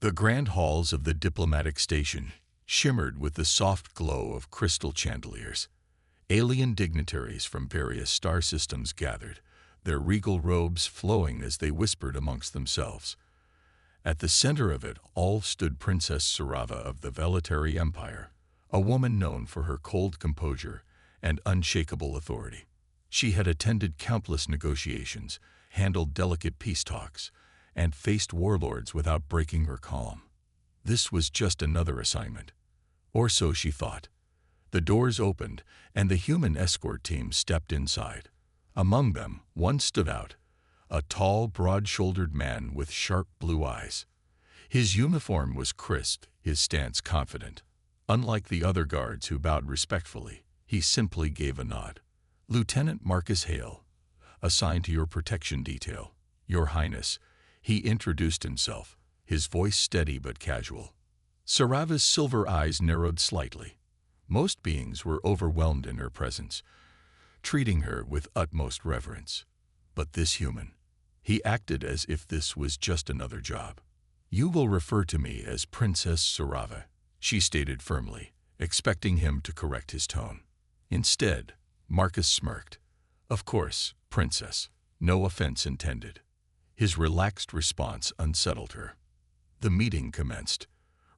The grand halls of the diplomatic station shimmered with the soft glow of crystal chandeliers. Alien dignitaries from various star systems gathered, their regal robes flowing as they whispered amongst themselves. At the center of it all stood Princess Sarava of the Velatari Empire, a woman known for her cold composure and unshakable authority. She had attended countless negotiations, handled delicate peace talks, and faced warlords without breaking her calm. This was just another assignment. Or so she thought. The doors opened, and the human escort team stepped inside. Among them, one stood out, a tall, broad-shouldered man with sharp blue eyes. His uniform was crisp, his stance confident. Unlike the other guards who bowed respectfully, he simply gave a nod. "Lieutenant Marcus Hale, assigned to your protection detail, Your Highness," he introduced himself, his voice steady but casual. Sarava's silver eyes narrowed slightly. Most beings were overwhelmed in her presence, treating her with utmost reverence. But this human, he acted as if this was just another job. "You will refer to me as Princess Sarava," she stated firmly, expecting him to correct his tone. Instead, Marcus smirked. "Of course, Princess. No offense intended." His relaxed response unsettled her. The meeting commenced.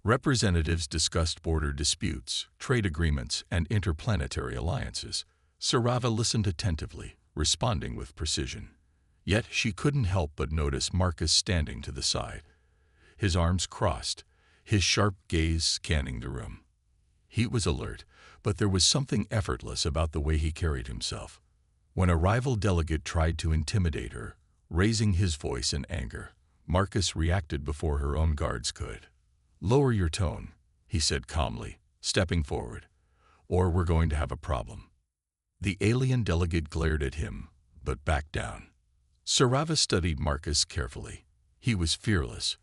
Representatives discussed border disputes, trade agreements, and interplanetary alliances. Sarava listened attentively, responding with precision. Yet she couldn't help but notice Marcus standing to the side, his arms crossed, his sharp gaze scanning the room. He was alert, but there was something effortless about the way he carried himself. When a rival delegate tried to intimidate her, raising his voice in anger, Marcus reacted before her own guards could. "Lower your tone," he said calmly, stepping forward, "or we're going to have a problem." The alien delegate glared at him, but backed down. Sarava studied Marcus carefully. He was fearless,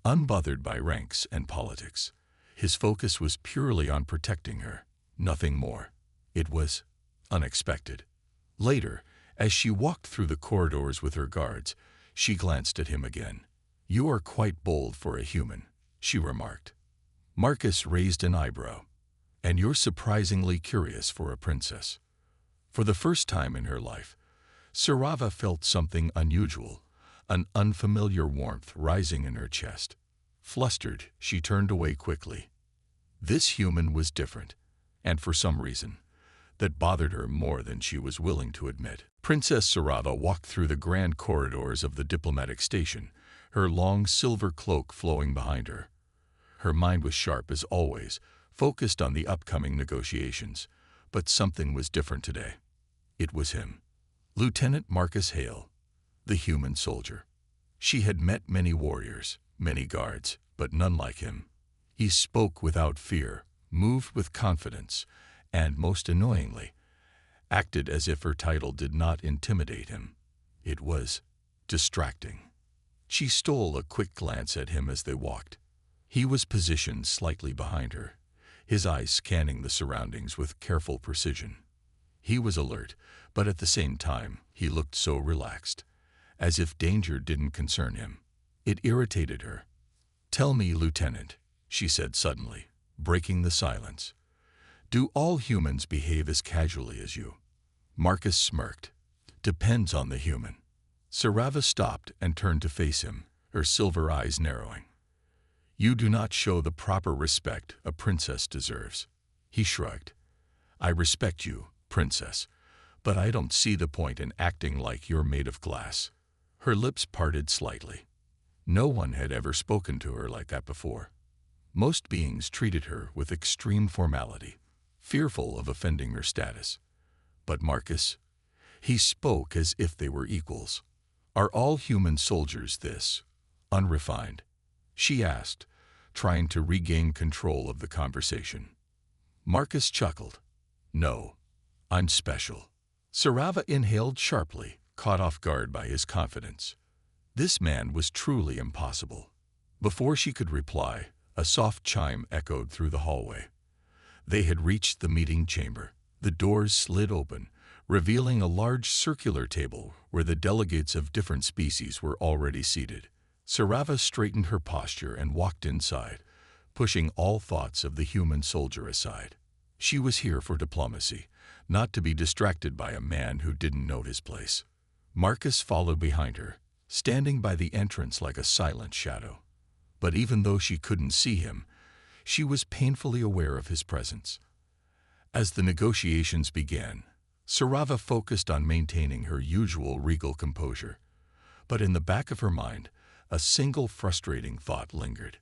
unbothered by ranks and politics. His focus was purely on protecting her, nothing more. It was unexpected. Later, as she walked through the corridors with her guards, she glanced at him again. "You are quite bold for a human," she remarked. Marcus raised an eyebrow. "And you're surprisingly curious for a princess." For the first time in her life, Sarava felt something unusual, an unfamiliar warmth rising in her chest. Flustered, she turned away quickly. This human was different, and for some reason, that bothered her more than she was willing to admit. Princess Sarava walked through the grand corridors of the diplomatic station, her long silver cloak flowing behind her. Her mind was sharp as always, focused on the upcoming negotiations, but something was different today. It was him. Lieutenant Marcus Hale, the human soldier. She had met many warriors, many guards, but none like him. He spoke without fear, moved with confidence, and, most annoyingly, acted as if her title did not intimidate him. It was distracting. She stole a quick glance at him as they walked. He was positioned slightly behind her, his eyes scanning the surroundings with careful precision. He was alert, but at the same time, he looked so relaxed, as if danger didn't concern him. It irritated her. "Tell me, Lieutenant," she said suddenly, breaking the silence. "Do all humans behave as casually as you?" Marcus smirked. "Depends on the human." Sarava stopped and turned to face him, her silver eyes narrowing. "You do not show the proper respect a princess deserves." He shrugged. "I respect you, Princess, but I don't see the point in acting like you're made of glass." Her lips parted slightly. No one had ever spoken to her like that before. Most beings treated her with extreme formality, fearful of offending her status. But Marcus, he spoke as if they were equals. "Are all human soldiers this unrefined?" she asked, trying to regain control of the conversation. Marcus chuckled. "No, I'm special." Sarava inhaled sharply, caught off guard by his confidence. This man was truly impossible. Before she could reply, a soft chime echoed through the hallway. They had reached the meeting chamber. The doors slid open, revealing a large circular table where the delegates of different species were already seated. Sarava straightened her posture and walked inside, pushing all thoughts of the human soldier aside. She was here for diplomacy, not to be distracted by a man who didn't know his place. Marcus followed behind her, standing by the entrance like a silent shadow. But even though she couldn't see him, she was painfully aware of his presence. As the negotiations began, Sarava focused on maintaining her usual regal composure. But in the back of her mind, a single frustrating thought lingered.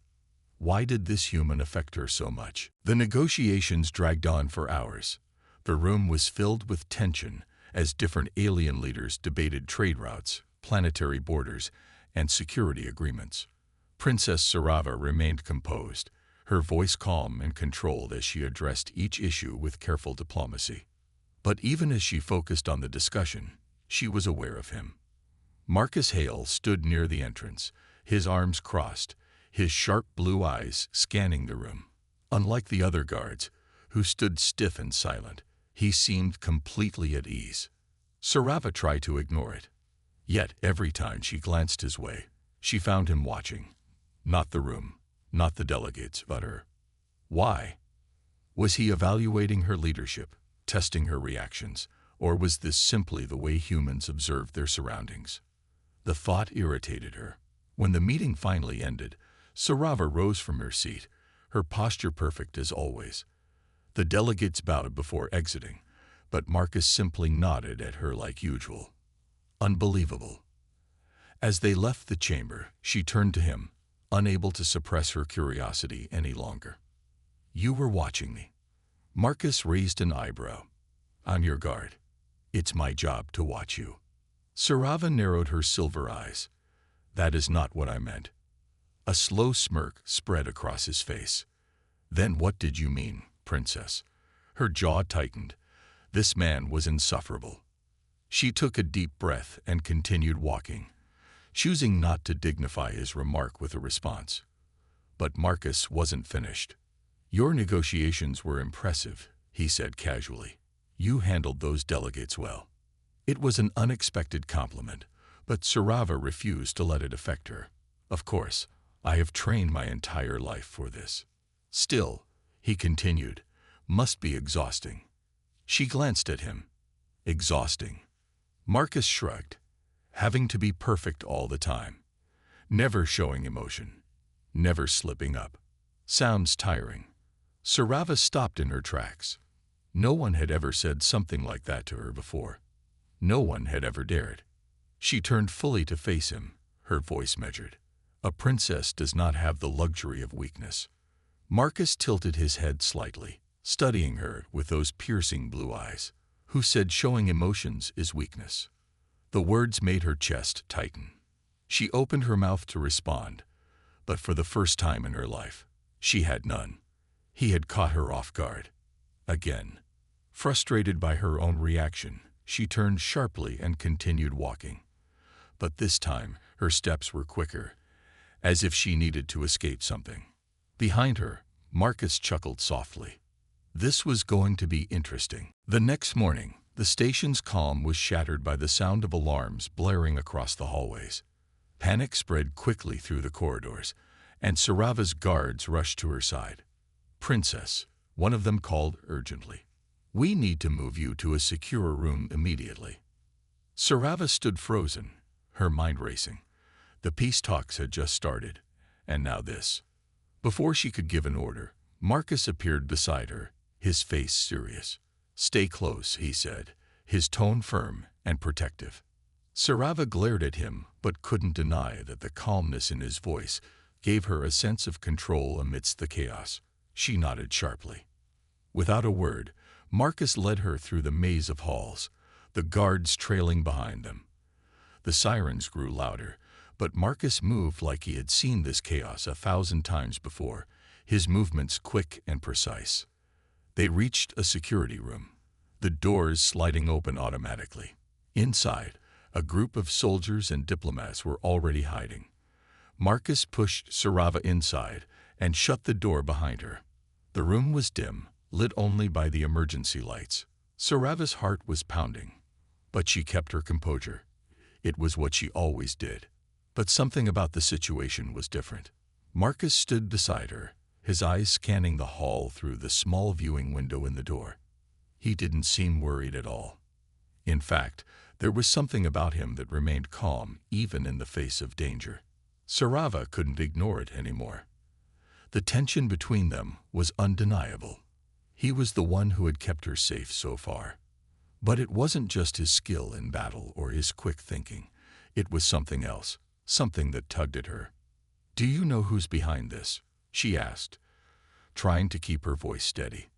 Why did this human affect her so much? The negotiations dragged on for hours. The room was filled with tension as different alien leaders debated trade routes, planetary borders, and security agreements. Princess Sarava remained composed, her voice calm and controlled as she addressed each issue with careful diplomacy. But even as she focused on the discussion, she was aware of him. Marcus Hale stood near the entrance, his arms crossed, his sharp blue eyes scanning the room. Unlike the other guards, who stood stiff and silent, he seemed completely at ease. Sarava tried to ignore it. Yet every time she glanced his way, she found him watching. Not the room, not the delegates, but her. Why? Was he evaluating her leadership, testing her reactions, or was this simply the way humans observed their surroundings? The thought irritated her. When the meeting finally ended, Sarava rose from her seat, her posture perfect as always. The delegates bowed before exiting, but Marcus simply nodded at her like usual. Unbelievable. As they left the chamber, she turned to him, unable to suppress her curiosity any longer. You were watching me. Marcus raised an eyebrow. On your guard. It's my job to watch you. Sarava narrowed her silver eyes. That is not what I meant. A slow smirk spread across his face. Then what did you mean, princess? Her jaw tightened. This man was insufferable. She took a deep breath and continued walking, choosing not to dignify his remark with a response. But Marcus wasn't finished. Your negotiations were impressive, he said casually. You handled those delegates well. It was an unexpected compliment, but Sarava refused to let it affect her. Of course, I have trained my entire life for this. Still, he continued, must be exhausting. She glanced at him. Exhausting. Marcus shrugged. Having to be perfect all the time. Never showing emotion. Never slipping up. Sounds tiring. Sarava stopped in her tracks. No one had ever said something like that to her before. No one had ever dared. She turned fully to face him, her voice measured. A princess does not have the luxury of weakness. Marcus tilted his head slightly, studying her with those piercing blue eyes. Who said showing emotions is weakness? The words made her chest tighten. She opened her mouth to respond, but for the first time in her life, she had none. He had caught her off guard. Again. Frustrated by her own reaction, she turned sharply and continued walking. But this time, her steps were quicker, as if she needed to escape something. Behind her, Marcus chuckled softly. This was going to be interesting. The next morning, the station's calm was shattered by the sound of alarms blaring across the hallways. Panic spread quickly through the corridors, and Sarava's guards rushed to her side. Princess, one of them called urgently. We need to move you to a secure room immediately. Sarava stood frozen, her mind racing. The peace talks had just started, and now this. Before she could give an order, Marcus appeared beside her, his face serious. Stay close, he said, his tone firm and protective. Sarava glared at him, but couldn't deny that the calmness in his voice gave her a sense of control amidst the chaos. She nodded sharply. Without a word, Marcus led her through the maze of halls, the guards trailing behind them. The sirens grew louder, but Marcus moved like he had seen this chaos 1,000 times before, his movements quick and precise. They reached a security room, the doors sliding open automatically. Inside, a group of soldiers and diplomats were already hiding. Marcus pushed Sarava inside and shut the door behind her. The room was dim, lit only by the emergency lights. Sarava's heart was pounding, but she kept her composure. It was what she always did. But something about the situation was different. Marcus stood beside her, his eyes scanning the hall through the small viewing window in the door. He didn't seem worried at all. In fact, there was something about him that remained calm even in the face of danger. Sarava couldn't ignore it anymore. The tension between them was undeniable. He was the one who had kept her safe so far. But it wasn't just his skill in battle or his quick thinking. It was something else, something that tugged at her. "Do you know who's behind this?" she asked, trying to keep her voice steady.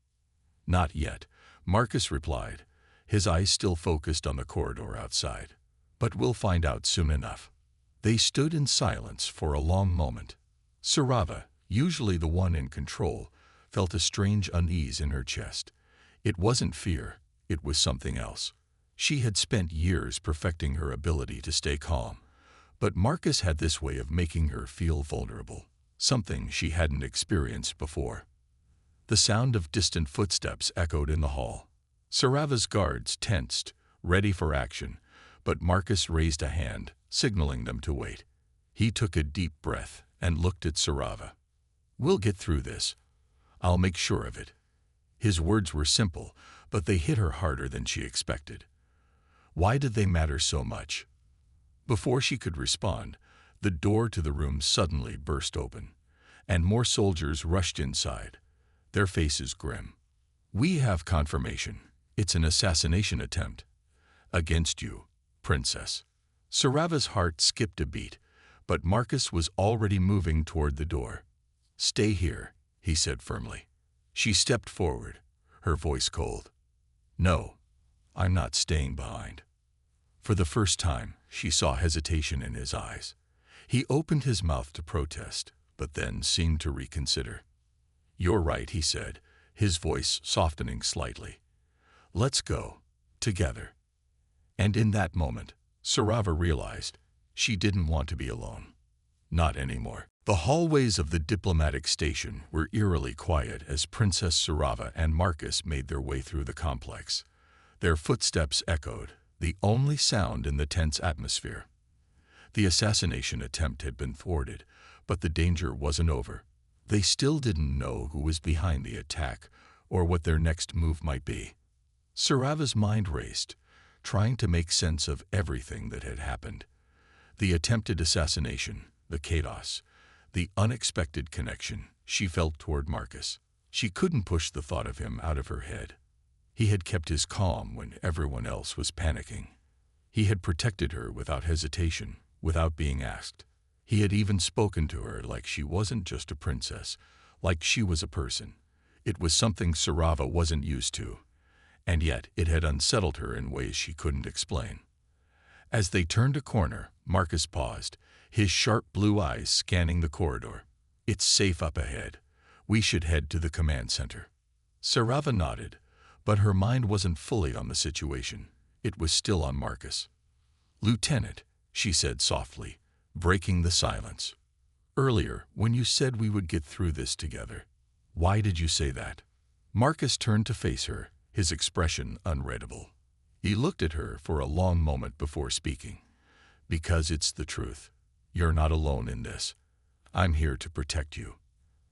"Not yet," Marcus replied, his eyes still focused on the corridor outside. "But we'll find out soon enough." They stood in silence for a long moment. Sarava, usually the one in control, felt a strange unease in her chest. It wasn't fear, it was something else. She had spent years perfecting her ability to stay calm, but Marcus had this way of making her feel vulnerable, something she hadn't experienced before. The sound of distant footsteps echoed in the hall. Sarava's guards tensed, ready for action, but Marcus raised a hand, signaling them to wait. He took a deep breath and looked at Sarava. "We'll get through this. I'll make sure of it." His words were simple, but they hit her harder than she expected. Why did they matter so much? Before she could respond, the door to the room suddenly burst open, and more soldiers rushed inside, their faces grim. "We have confirmation. It's an assassination attempt. Against you, Princess." Sarava's heart skipped a beat, but Marcus was already moving toward the door. "Stay here," he said firmly. She stepped forward, her voice cold. "No, I'm not staying behind." For the first time, she saw hesitation in his eyes. He opened his mouth to protest, but then seemed to reconsider. "You're right," he said, his voice softening slightly. "Let's go, together." And in that moment, Sarava realized she didn't want to be alone. Not anymore. The hallways of the diplomatic station were eerily quiet as Princess Sarava and Marcus made their way through the complex. Their footsteps echoed, the only sound in the tense atmosphere. The assassination attempt had been thwarted, but the danger wasn't over. They still didn't know who was behind the attack or what their next move might be. Sarava's mind raced, trying to make sense of everything that had happened. The attempted assassination, the chaos, the unexpected connection she felt toward Marcus. She couldn't push the thought of him out of her head. He had kept his calm when everyone else was panicking. He had protected her without hesitation, without being asked. He had even spoken to her like she wasn't just a princess, like she was a person. It was something Sarava wasn't used to, and yet it had unsettled her in ways she couldn't explain. As they turned a corner, Marcus paused, his sharp blue eyes scanning the corridor. "It's safe up ahead. We should head to the command center." Sarava nodded, but her mind wasn't fully on the situation. It was still on Marcus. "Lieutenant," she said softly, breaking the silence. "Earlier, when you said we would get through this together, why did you say that?" Marcus turned to face her, his expression unreadable. He looked at her for a long moment before speaking. "Because it's the truth. You're not alone in this. I'm here to protect you,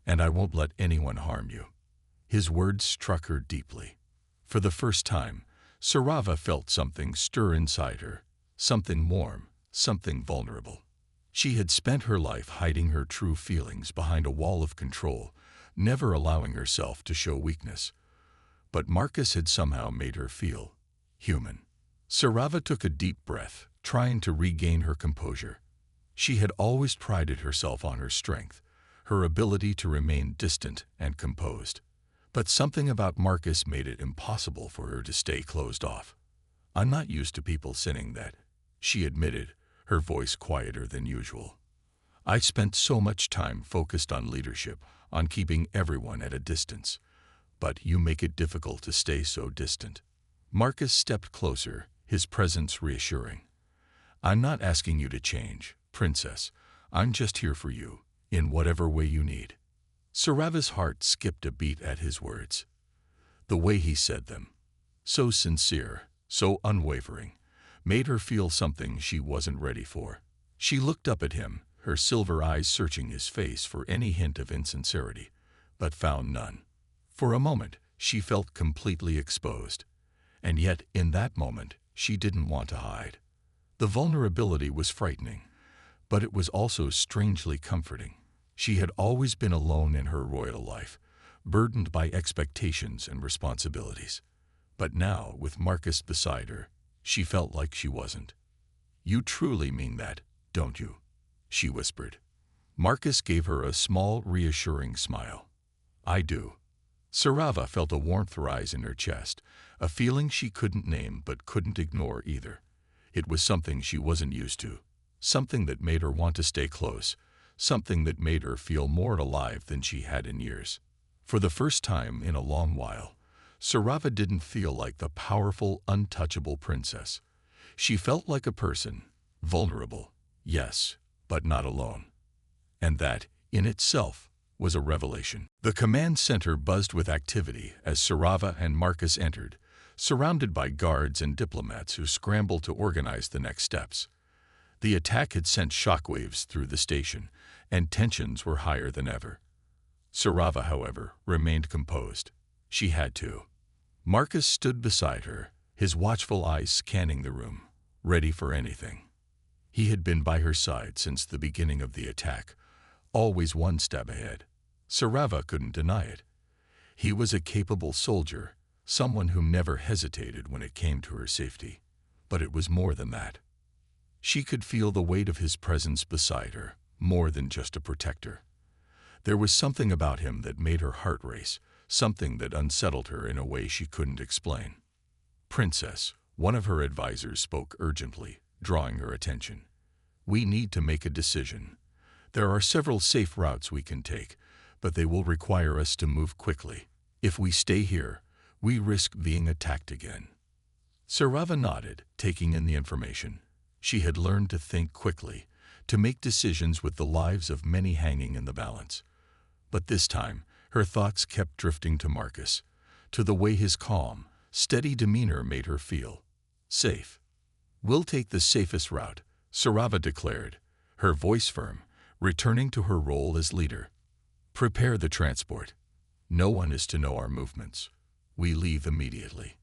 and I won't let anyone harm you." His words struck her deeply. For the first time, Sarava felt something stir inside her, something warm, something vulnerable. She had spent her life hiding her true feelings behind a wall of control, never allowing herself to show weakness. But Marcus had somehow made her feel human. Sarava took a deep breath, trying to regain her composure. She had always prided herself on her strength, her ability to remain distant and composed. But something about Marcus made it impossible for her to stay closed off. "I'm not used to people saying that," she admitted, her voice quieter than usual. "I've spent so much time focused on leadership, on keeping everyone at a distance. But you make it difficult to stay so distant." Marcus stepped closer, his presence reassuring. "I'm not asking you to change, Princess. I'm just here for you, in whatever way you need." Sarava's heart skipped a beat at his words. The way he said them, so sincere, so unwavering, made her feel something she wasn't ready for. She looked up at him, her silver eyes searching his face for any hint of insincerity, but found none. For a moment, she felt completely exposed. And yet, in that moment, she didn't want to hide. The vulnerability was frightening, but it was also strangely comforting. She had always been alone in her royal life, burdened by expectations and responsibilities. But now, with Marcus beside her, she felt like she wasn't. "You truly mean that, don't you?" she whispered. Marcus gave her a small, reassuring smile. "I do." Sarava felt a warmth rise in her chest, a feeling she couldn't name but couldn't ignore either. It was something she wasn't used to, something that made her want to stay close, something that made her feel more alive than she had in years. For the first time in a long while, Sarava didn't feel like the powerful, untouchable princess. She felt like a person, vulnerable, yes, but not alone. And that, in itself, was a revelation. The command center buzzed with activity as Sarava and Marcus entered, surrounded by guards and diplomats who scrambled to organize the next steps. The attack had sent shockwaves through the station, and tensions were higher than ever. Sarava, however, remained composed. She had to. Marcus stood beside her, his watchful eyes scanning the room, ready for anything. He had been by her side since the beginning of the attack, always one step ahead. Sarava couldn't deny it. He was a capable soldier, someone who never hesitated when it came to her safety. But it was more than that. She could feel the weight of his presence beside her, more than just a protector. There was something about him that made her heart race, something that unsettled her in a way she couldn't explain. "Princess," one of her advisors spoke urgently, drawing her attention. "We need to make a decision. There are several safe routes we can take, but they will require us to move quickly. If we stay here, we risk being attacked again." Sarava nodded, taking in the information. She had learned to think quickly, to make decisions with the lives of many hanging in the balance. But this time, her thoughts kept drifting to Marcus, to the way his calm, steady demeanor made her feel safe. "We'll take the safest route," Sarava declared, her voice firm, returning to her role as leader. "Prepare the transport. No one is to know our movements. We leave immediately."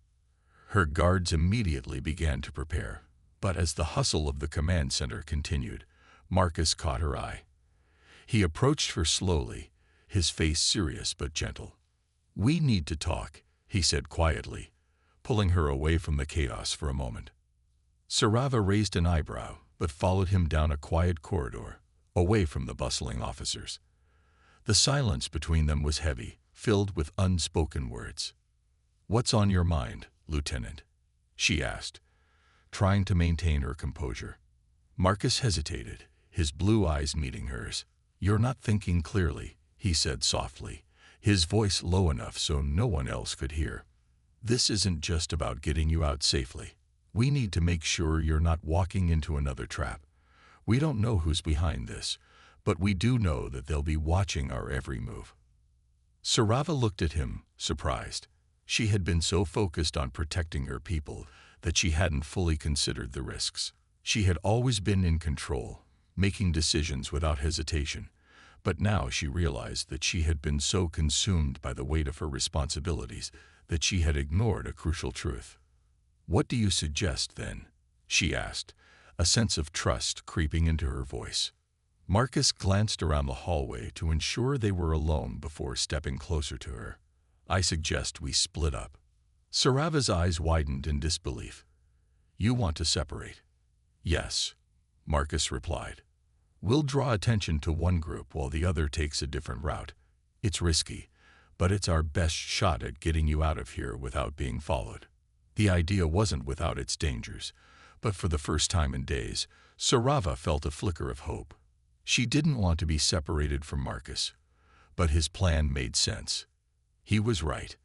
Her guards immediately began to prepare, but as the hustle of the command center continued, Marcus caught her eye. He approached her slowly, his face serious but gentle. "We need to talk," he said quietly, pulling her away from the chaos for a moment. Sarava raised an eyebrow, but followed him down a quiet corridor, away from the bustling officers. The silence between them was heavy, filled with unspoken words. "What's on your mind, Lieutenant?" she asked, trying to maintain her composure. Marcus hesitated, his blue eyes meeting hers. "You're not thinking clearly," he said softly, his voice low enough so no one else could hear. "This isn't just about getting you out safely. We need to make sure you're not walking into another trap. We don't know who's behind this, but we do know that they'll be watching our every move." Sarava looked at him, surprised. She had been so focused on protecting her people that she hadn't fully considered the risks. She had always been in control, making decisions without hesitation, but now she realized that she had been so consumed by the weight of her responsibilities that she had ignored a crucial truth. "What do you suggest, then?" she asked, a sense of trust creeping into her voice. Marcus glanced around the hallway to ensure they were alone before stepping closer to her. "I suggest we split up." Sarava's eyes widened in disbelief. "You want to separate?" "Yes," Marcus replied. "We'll draw attention to one group while the other takes a different route. It's risky, but it's our best shot at getting you out of here without being followed." The idea wasn't without its dangers, but for the first time in days, Sarava felt a flicker of hope. She didn't want to be separated from Marcus, but his plan made sense. He was right.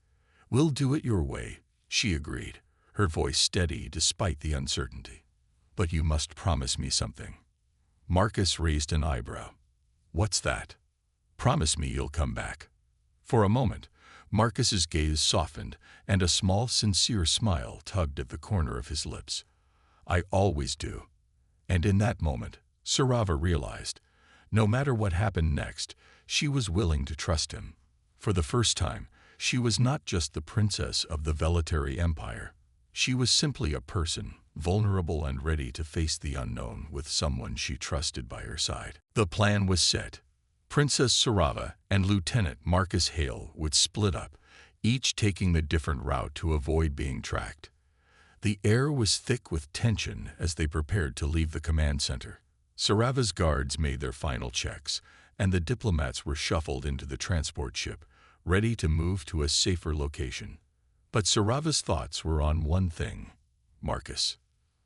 "We'll do it your way," she agreed, her voice steady despite the uncertainty. "But you must promise me something." Marcus raised an eyebrow. "What's that?" "Promise me you'll come back." For a moment, Marcus's gaze softened, and a small, sincere smile tugged at the corner of his lips. "I always do." And in that moment, Sarava realized. No matter what happened next, she was willing to trust him. For the first time, she was not just the princess of the Velatari Empire. She was simply a person, vulnerable and ready to face the unknown with someone she trusted by her side. The plan was set. Princess Sarava and Lieutenant Marcus Hale would split up, each taking the different route to avoid being tracked. The air was thick with tension as they prepared to leave the command center. Sarava's guards made their final checks, and the diplomats were shuffled into the transport ship, ready to move to a safer location. But Sarava's thoughts were on one thing: Marcus.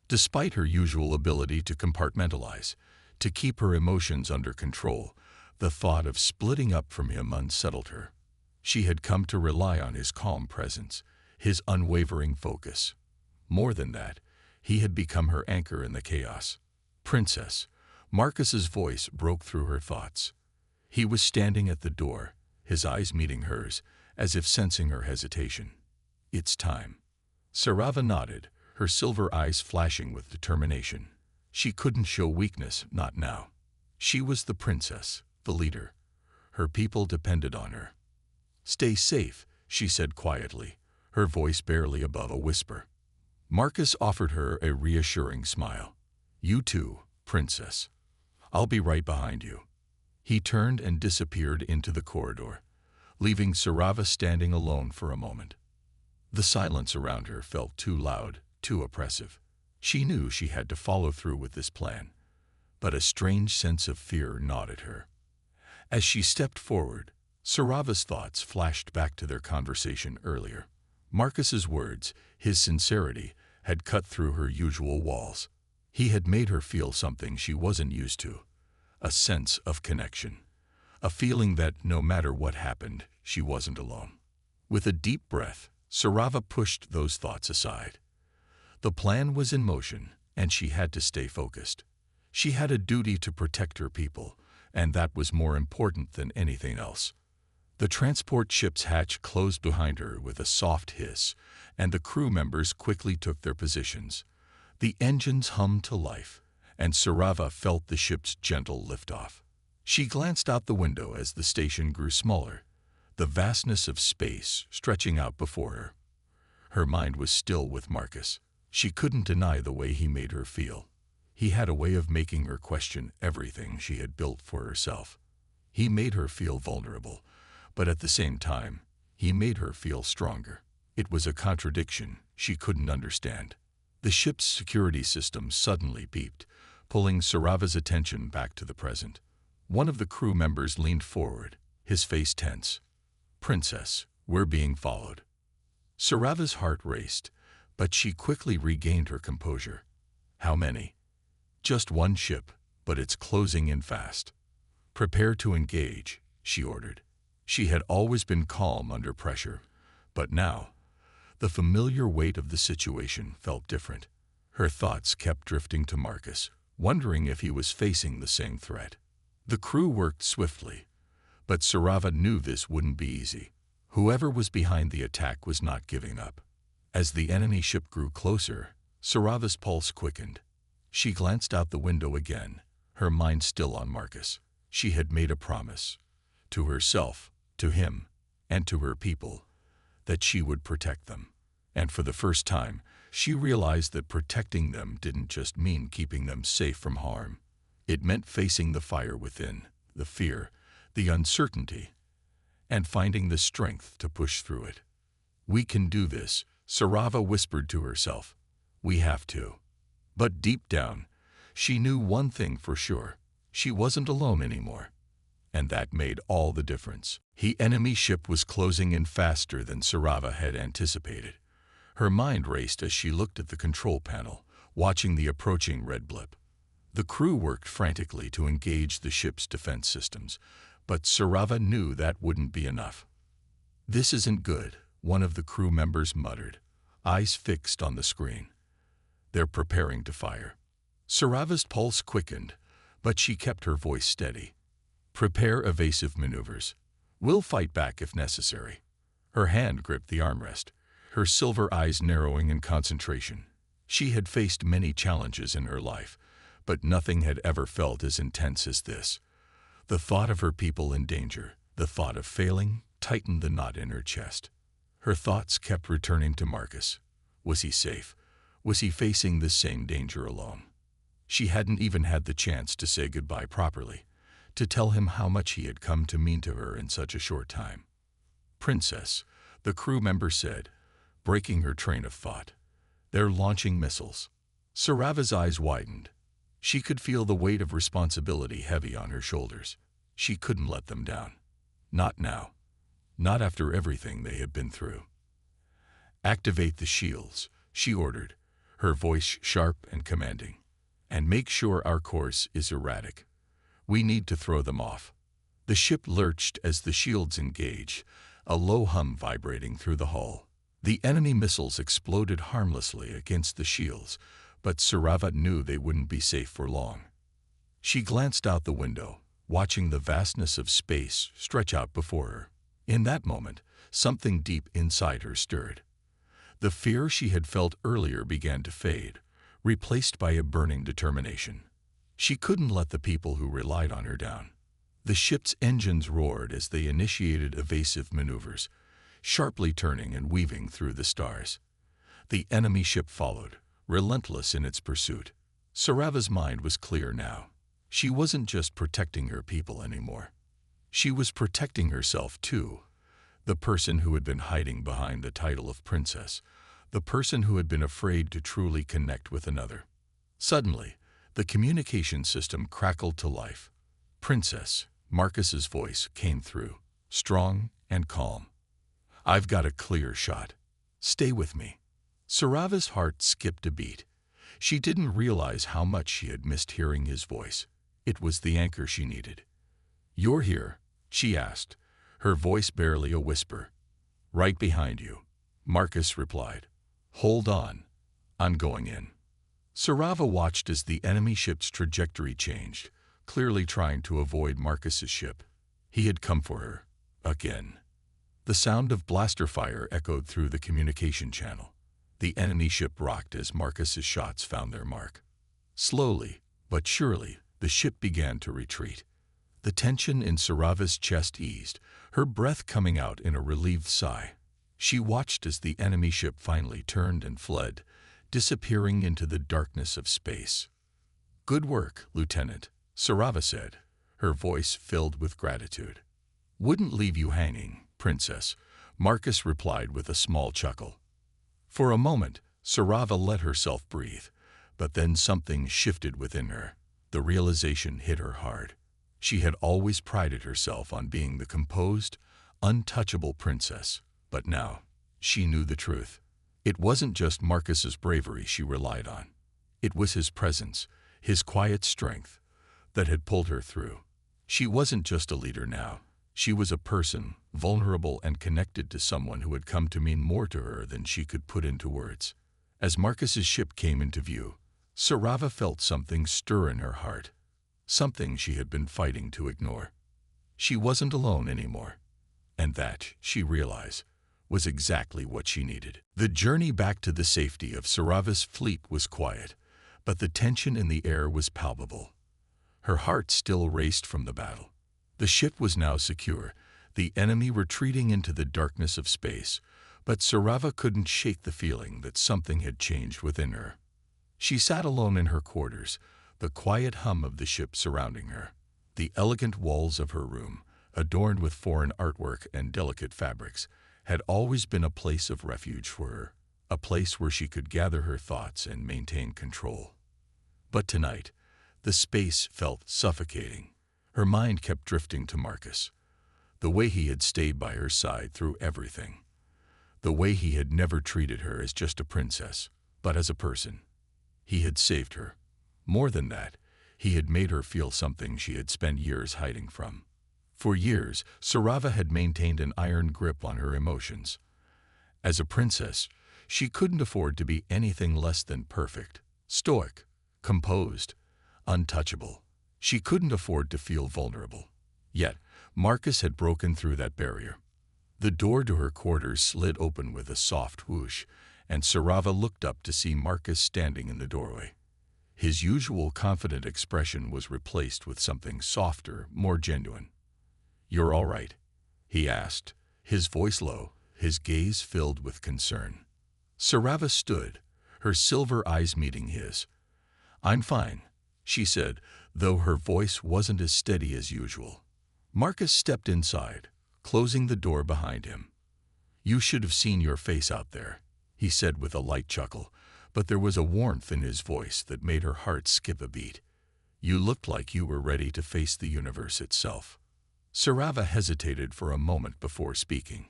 Despite her usual ability to compartmentalize, to keep her emotions under control, the thought of splitting up from him unsettled her. She had come to rely on his calm presence, his unwavering focus. More than that, he had become her anchor in the chaos. "Princess," Marcus's voice broke through her thoughts. He was standing at the door, his eyes meeting hers, as if sensing her hesitation. "It's time." Sarava nodded, her silver eyes flashing with determination. She couldn't show weakness, not now. She was the princess, the leader. Her people depended on her. "Stay safe," she said quietly, her voice barely above a whisper. Marcus offered her a reassuring smile. "You too, princess. I'll be right behind you." He turned and disappeared into the corridor, leaving Sarava standing alone for a moment. The silence around her felt too loud, too oppressive. She knew she had to follow through with this plan, but a strange sense of fear gnawed at her. As she stepped forward, Sarava's thoughts flashed back to their conversation earlier. Marcus's words, his sincerity, had cut through her usual walls. He had made her feel something she wasn't used to, a sense of connection, a feeling that no matter what happened, she wasn't alone. With a deep breath, Sarava pushed those thoughts aside. The plan was in motion, and she had to stay focused. She had a duty to protect her people, and that was more important than anything else. The transport ship's hatch closed behind her with a soft hiss, and the crew members quickly took their positions. The engines hummed to life, and Sarava felt the ship's gentle liftoff. She glanced out the window as the station grew smaller, the vastness of space stretching out before her. Her mind was still with Marcus. She couldn't deny the way he made her feel. He had a way of making her question everything she had built for herself. He made her feel vulnerable, but at the same time, he made her feel stronger. It was a contradiction she couldn't understand. The ship's security system suddenly beeped, pulling Sarava's attention back to the present. One of the crew members leaned forward, his face tense. "Princess, we're being followed." Sarava's heart raced, but she quickly regained her composure. "How many?" "Just one ship, but it's closing in fast." "Prepare to engage," she ordered. She had always been calm under pressure, but now, the familiar weight of the situation felt different. Her thoughts kept drifting to Marcus, wondering if he was facing the same threat. The crew worked swiftly, but Sarava knew this wouldn't be easy. Whoever was behind the attack was not giving up. As the enemy ship grew closer, Sarava's pulse quickened. She glanced out the window again, her mind still on Marcus. She had made a promise, to herself, to him, and to her people, that she would protect them. And for the first time, she realized that protecting them didn't just mean keeping them safe from harm. It meant facing the fire within, the fear, the uncertainty, and finding the strength to push through it. "We can do this," Sarava whispered to herself. "We have to." But deep down, she knew one thing for sure. She wasn't alone anymore. And that made all the difference. The enemy ship was closing in faster than Sarava had anticipated. Her mind raced as she looked at the control panel, watching the approaching red blip. The crew worked frantically to engage the ship's defense systems, but Sarava knew that wouldn't be enough. "This isn't good," one of the crew members muttered, eyes fixed on the screen. "They're preparing to fire." Sarava's pulse quickened, but she kept her voice steady. "Prepare evasive maneuvers. We'll fight back if necessary." Her hand gripped the armrest, her silver eyes narrowing in concentration. She had faced many challenges in her life, but nothing had ever felt as intense as this. The thought of her people in danger, the thought of failing, tightened the knot in her chest. Her thoughts kept returning to Marcus. Was he safe? Was he facing this same danger alone? She hadn't even had the chance to say goodbye properly, to tell him how much he had come to mean to her in such a short time. "Princess," the crew member said, breaking her train of thought. "They're launching missiles." Sarava's eyes widened. She could feel the weight of responsibility heavy on her shoulders. She couldn't let them down. Not now. Not after everything they had been through. "Activate the shields," she ordered, her voice sharp and commanding. "And make sure our course is erratic. We need to throw them off." The ship lurched as the shields engaged, a low hum vibrating through the hull. The enemy missiles exploded harmlessly against the shields, but Sarava knew they wouldn't be safe for long. She glanced out the window, watching the vastness of space stretch out before her. In that moment, something deep inside her stirred. The fear she had felt earlier began to fade, replaced by a burning determination. She couldn't let the people who relied on her down. The ship's engines roared as they initiated evasive maneuvers, sharply turning and weaving through the stars. The enemy ship followed, relentless in its pursuit. Sarava's mind was clear now. She wasn't just protecting her people anymore. She was protecting herself too. The person who had been hiding behind the title of princess, the person who had been afraid to truly connect with another. Suddenly, the communication system crackled to life. "Princess," Marcus's voice came through, strong and calm. "I've got a clear shot. Stay with me." Sarava's heart skipped a beat. She didn't realize how much she had missed hearing his voice. It was the anchor she needed. "You're here?" she asked, her voice barely a whisper. "Right behind you," Marcus replied. "Hold on. I'm going in." Sarava watched as the enemy ship's trajectory changed, clearly trying to avoid Marcus's ship. He had come for her. Again. The sound of blaster fire echoed through the communication channel. The enemy ship rocked as Marcus's shots found their mark. Slowly, but surely, the ship began to retreat. The tension in Sarava's chest eased, her breath coming out in a relieved sigh. She watched as the enemy ship finally turned and fled, disappearing into the darkness of space. "Good work, Lieutenant," Sarava said, her voice filled with gratitude. "Wouldn't leave you hanging, Princess," Marcus replied with a small chuckle. For a moment, Sarava let herself breathe, but then something shifted within her. The realization hit her hard. She had always prided herself on being the composed, untouchable princess, but now she knew the truth. It wasn't just Marcus's bravery she relied on. It was his presence, his quiet strength, that had pulled her through. She wasn't just a leader now. She was a person, vulnerable and connected to someone who had come to mean more to her than she could put into words. As Marcus's ship came into view, Sarava felt something stir in her heart, something she had been fighting to ignore. She wasn't alone anymore, and that, she realized, was exactly what she needed. The journey back to the safety of Sarava's fleet was quiet, but the tension in the air was palpable. Her heart still raced from the battle. The ship was now secure, the enemy retreating into the darkness of space, but Sarava couldn't shake the feeling that something had changed within her. She sat alone in her quarters, the quiet hum of the ship surrounding her. The elegant walls of her room, adorned with foreign artwork and delicate fabrics, had always been a place of refuge for her, a place where she could gather her thoughts and maintain control. But tonight, the space felt suffocating. Her mind kept drifting to Marcus, the way he had stayed by her side through everything, the way he had never treated her as just a princess, but as a person. He had saved her. More than that, he had made her feel something she had spent years hiding from. For years, Sarava had maintained an iron grip on her emotions. As a princess, she couldn't afford to be anything less than perfect, stoic, composed, untouchable. She couldn't afford to feel vulnerable. Yet, Marcus had broken through that barrier. The door to her quarters slid open with a soft whoosh, and Sarava looked up to see Marcus standing in the doorway. His usual confident expression was replaced with something softer, more genuine. "You're all right?" he asked, his voice low, his gaze filled with concern. Sarava stood, her silver eyes meeting his. "I'm fine," she said, though her voice wasn't as steady as usual. Marcus stepped inside, closing the door behind him. "You should have seen your face out there," he said with a light chuckle, but there was a warmth in his voice that made her heart skip a beat. "You looked like you were ready to face the universe itself." Sarava hesitated for a moment before speaking.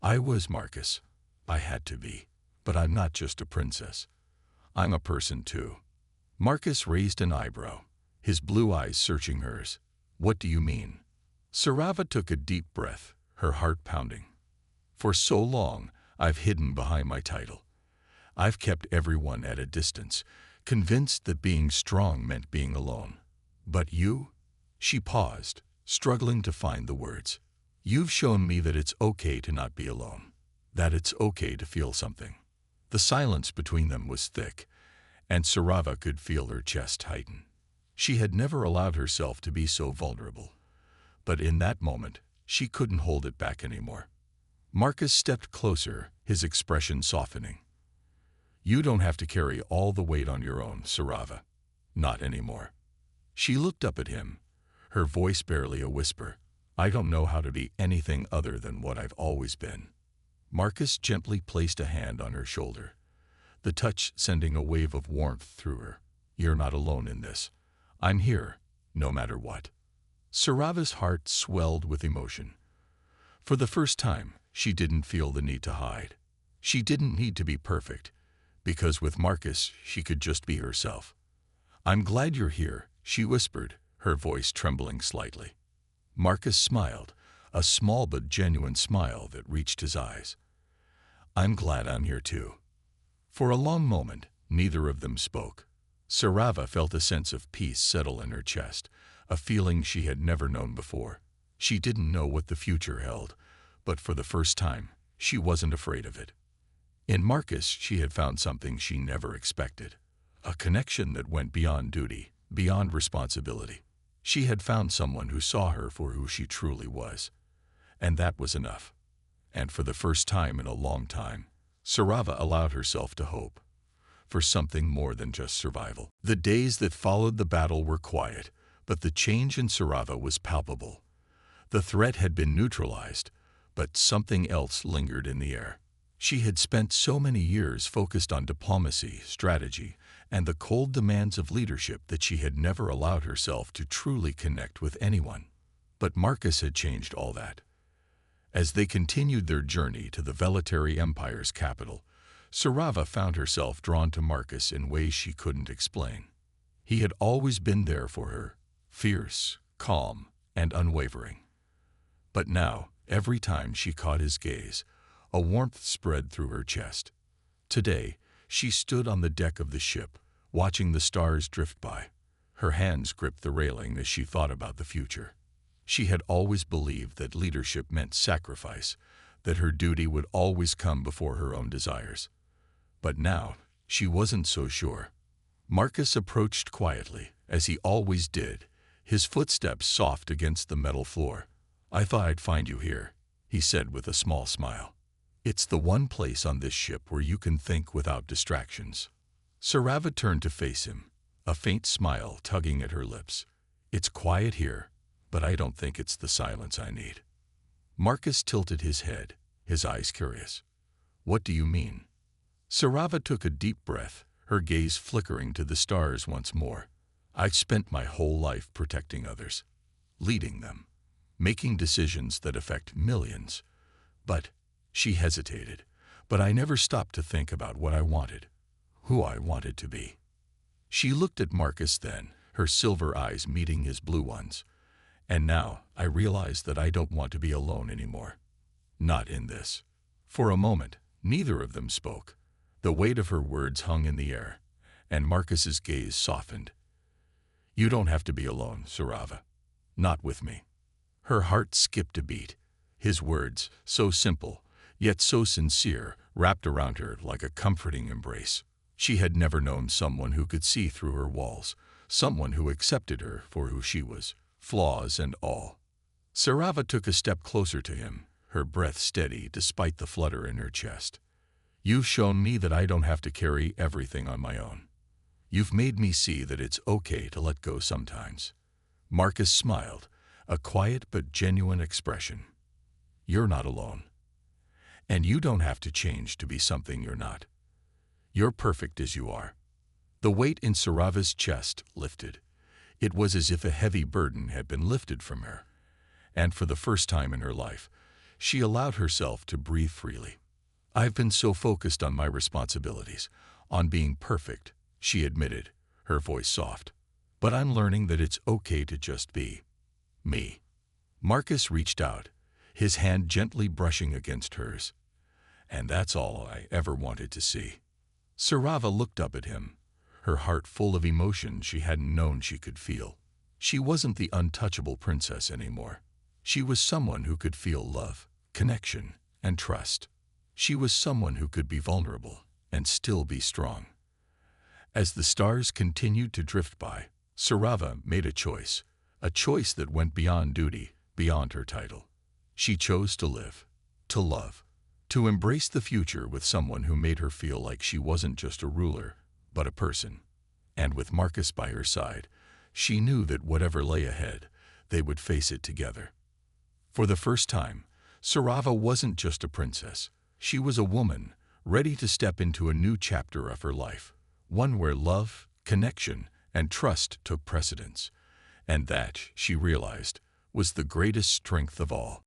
"I was, Marcus. I had to be. But I'm not just a princess. I'm a person too." Marcus raised an eyebrow, his blue eyes searching hers. "What do you mean?" Sarava took a deep breath, her heart pounding. "For so long, I've hidden behind my title. I've kept everyone at a distance, convinced that being strong meant being alone. But you?" She paused, struggling to find the words. "You've shown me that it's okay to not be alone, that it's okay to feel something." The silence between them was thick, and Sarava could feel her chest tighten. She had never allowed herself to be so vulnerable. But in that moment, she couldn't hold it back anymore. Marcus stepped closer, his expression softening. "You don't have to carry all the weight on your own, Sarava. Not anymore." She looked up at him, her voice barely a whisper. "I don't know how to be anything other than what I've always been." Marcus gently placed a hand on her shoulder, the touch sending a wave of warmth through her. "You're not alone in this. I'm here, no matter what." Sarava's heart swelled with emotion. For the first time, she didn't feel the need to hide. She didn't need to be perfect, because with Marcus, she could just be herself. "I'm glad you're here," she whispered, her voice trembling slightly. Marcus smiled, a small but genuine smile that reached his eyes. "I'm glad I'm here too." For a long moment, neither of them spoke. Sarava felt a sense of peace settle in her chest, a feeling she had never known before. She didn't know what the future held, but for the first time, she wasn't afraid of it. In Marcus, she had found something she never expected, a connection that went beyond duty, beyond responsibility. She had found someone who saw her for who she truly was. And that was enough. And for the first time in a long time, Sarava allowed herself to hope for something more than just survival. The days that followed the battle were quiet, but the change in Sarava was palpable. The threat had been neutralized, but something else lingered in the air. She had spent so many years focused on diplomacy, strategy, and the cold demands of leadership that she had never allowed herself to truly connect with anyone. But Marcus had changed all that. As they continued their journey to the Velitary Empire's capital, Sarava found herself drawn to Marcus in ways she couldn't explain. He had always been there for her, fierce, calm, and unwavering. But now, every time she caught his gaze, a warmth spread through her chest. Today, she stood on the deck of the ship, watching the stars drift by. Her hands gripped the railing as she thought about the future. She had always believed that leadership meant sacrifice, that her duty would always come before her own desires. But now, she wasn't so sure. Marcus approached quietly, as he always did, his footsteps soft against the metal floor. "I thought I'd find you here," he said with a small smile. "It's the one place on this ship where you can think without distractions." Sarava turned to face him, a faint smile tugging at her lips. "It's quiet here, but I don't think it's the silence I need." Marcus tilted his head, his eyes curious. "What do you mean?" Sarava took a deep breath, her gaze flickering to the stars once more. "I've spent my whole life protecting others, leading them, making decisions that affect millions. But," she hesitated, "but I never stopped to think about what I wanted, who I wanted to be." She looked at Marcus then, her silver eyes meeting his blue ones. "And now, I realize that I don't want to be alone anymore. Not in this." For a moment, neither of them spoke. The weight of her words hung in the air, and Marcus's gaze softened. "You don't have to be alone, Sarava. Not with me." Her heart skipped a beat. His words, so simple, yet so sincere, wrapped around her like a comforting embrace. She had never known someone who could see through her walls, someone who accepted her for who she was, flaws and all. Sarava took a step closer to him, her breath steady despite the flutter in her chest. You've shown me that I don't have to carry everything on my own. You've made me see that it's okay to let go sometimes. Marcus smiled, a quiet but genuine expression. You're not alone. And you don't have to change to be something you're not. You're perfect as you are. The weight in Sarava's chest lifted. It was as if a heavy burden had been lifted from her. And for the first time in her life, she allowed herself to breathe freely. I've been so focused on my responsibilities, on being perfect, she admitted, her voice soft. But I'm learning that it's okay to just be me. Marcus reached out, his hand gently brushing against hers. And that's all I ever wanted to see. Sarava looked up at him, her heart full of emotion she hadn't known she could feel. She wasn't the untouchable princess anymore. She was someone who could feel love, connection, and trust. She was someone who could be vulnerable and still be strong. As the stars continued to drift by, Sarava made a choice that went beyond duty, beyond her title. She chose to live, to love, to embrace the future with someone who made her feel like she wasn't just a ruler, but a person. And with Marcus by her side, she knew that whatever lay ahead, they would face it together. For the first time, Sarava wasn't just a princess. She was a woman, ready to step into a new chapter of her life, one where love, connection, and trust took precedence. And that, she realized, was the greatest strength of all.